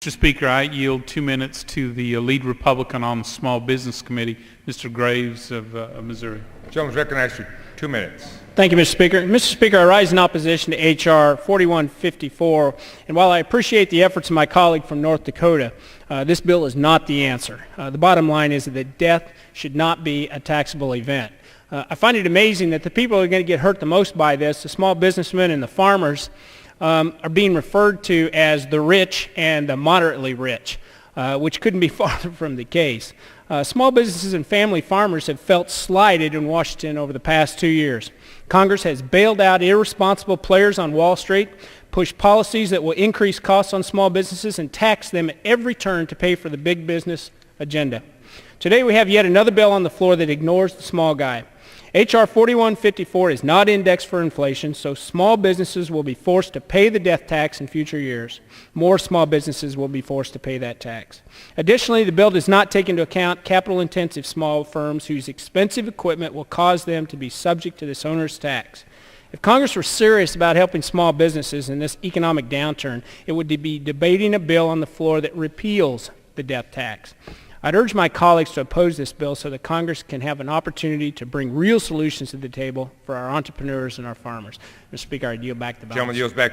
Mr. Speaker, I yield 2 minutes to the lead Republican on the Small Business Committee, Mr. Graves of Missouri. The gentleman is recognized for 2 minutes. Thank you, Mr. Speaker. Mr. Speaker, I rise in opposition to H.R. 4154, and while I appreciate the efforts of my colleague from North Dakota, this bill is not the answer. The bottom line is that death should not be a taxable event. I find it amazing that the people who are going to get hurt the most by this, the small businessmen and the farmers, are being referred to as the rich and the moderately rich, which couldn't be farther from the case. Small businesses and family farmers have felt slighted in Washington over the past 2 years. Congress has bailed out irresponsible players on Wall Street, pushed policies that will increase costs on small businesses, and tax them at every turn to pay for the big business agenda. Today we have yet another bill on the floor that ignores the small guy. H.R. 4154 is not indexed for inflation, so small businesses will be forced to pay the death tax in future years. More small businesses will be forced to pay that tax. Additionally, the bill does not take into account capital-intensive small firms whose expensive equipment will cause them to be subject to this onerous tax. If Congress were serious about helping small businesses in this economic downturn, it would be debating a bill on the floor that repeals the death tax. I'd urge my colleagues to oppose this bill so that Congress can have an opportunity to bring real solutions to the table for our entrepreneurs and our farmers. Mr. Speaker, I yield back the balance. Gentleman yields back